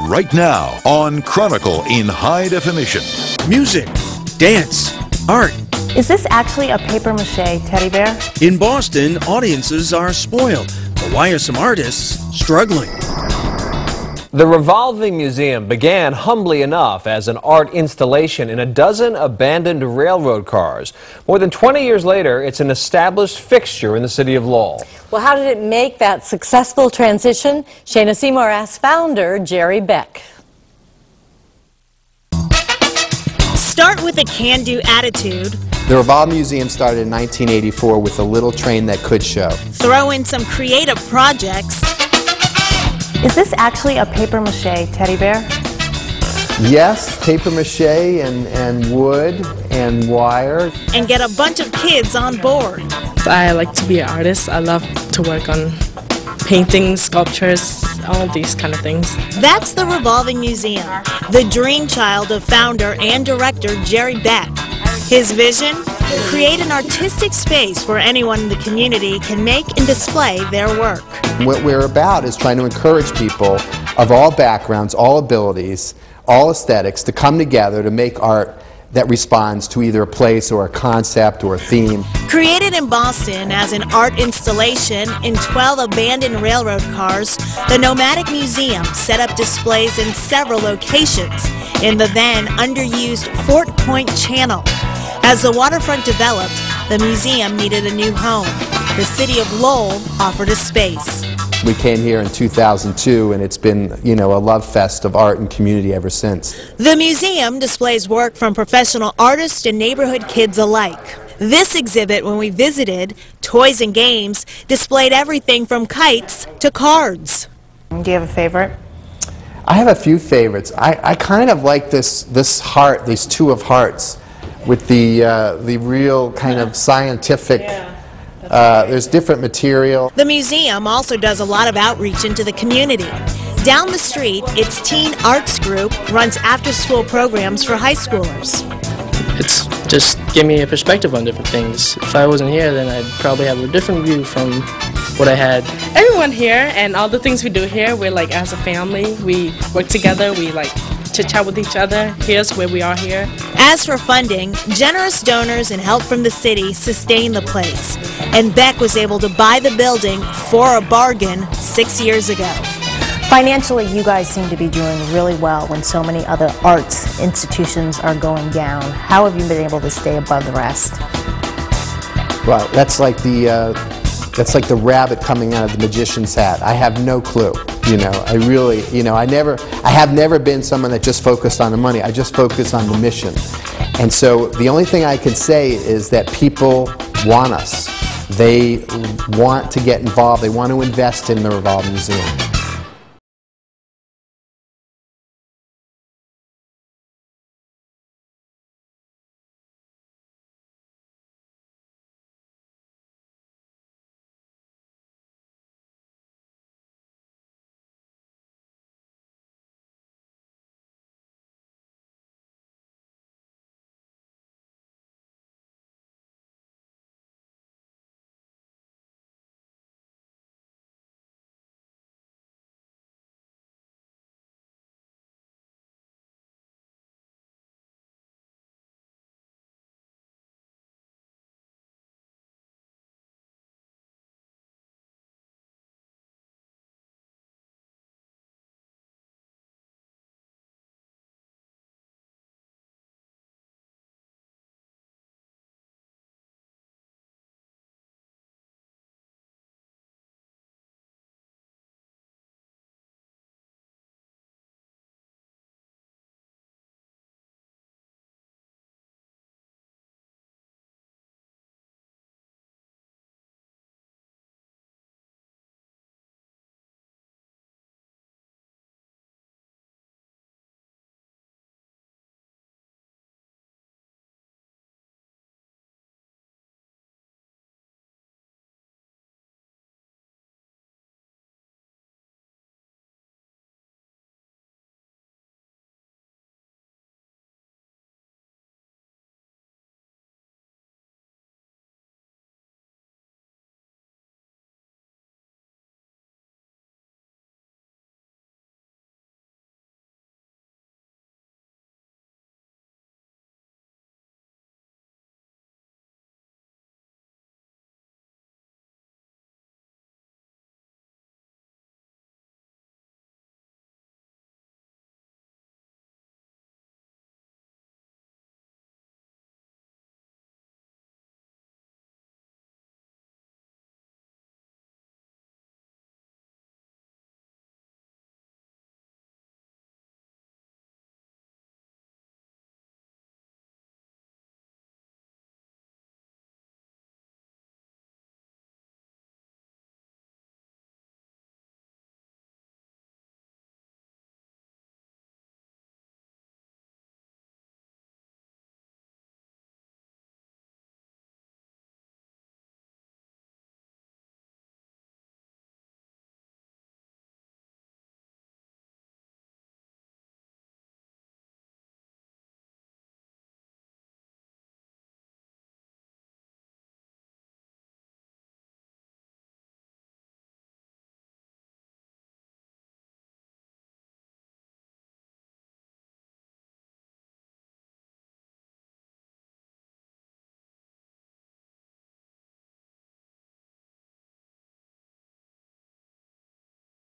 right now on Chronicle in high definition. Music, dance, art. Is this actually a papier-mâché teddy bear? In Boston, audiences are spoiled. But why are some artists struggling? The Revolving Museum began humbly enough as an art installation in a dozen abandoned railroad cars. More than 20 years later, it's an established fixture in the city of Lowell. Well, how did it make that successful transition? Shayna Seymour asked founder Jerry Beck. Start with a can-do attitude. The Revolving Museum started in 1984 with a little train that could show. Throw in some creative projects. Is this actually a papier-mâché teddy bear? Yes, papier-mâché and wood and wire. And get a bunch of kids on board. I like to be an artist. I love to work on paintings, sculptures, all of these kind of things. That's the Revolving Museum, the dream child of founder and director Jerry Beck. His vision? Create an artistic space where anyone in the community can make and display their work. What we're about is trying to encourage people of all backgrounds, all abilities, all aesthetics to come together to make art that responds to either a place or a concept or a theme. Created in Boston as an art installation in 12 abandoned railroad cars, the Nomadic Museum set up displays in several locations in the then underused Fort Point Channel. As the waterfront developed, the museum needed a new home. The city of Lowell offered a space. We came here in 2002, and it's been, a love fest of art and community ever since. The museum displays work from professional artists and neighborhood kids alike. This exhibit, when we visited, Toys and Games, displayed everything from kites to cards. Do you have a favorite? I have a few favorites. I kind of like this heart, these two of hearts, with the real kind of scientific. There's different material. The museum also does a lot of outreach into the community. Down the street, its Teen Arts Group runs after-school programs for high schoolers. It's just give me a perspective on different things. If I wasn't here, then I'd probably have a different view from what I had. Everyone here and all the things we do here, we're like as a family. We work together, we like chit-chat with each other. Here's where we are here. As for funding, generous donors and help from the city sustain the place. And Beck was able to buy the building for a bargain 6 years ago. Financially, you guys seem to be doing really well when so many other arts institutions are going down. How have you been able to stay above the rest? Well, that's like the rabbit coming out of the magician's hat. I have no clue. I really, I have never been someone that just focused on the money. I just focused on the mission. And so the only thing I can say is that people want us. They want to get involved. They want to invest in the Revolving Museum.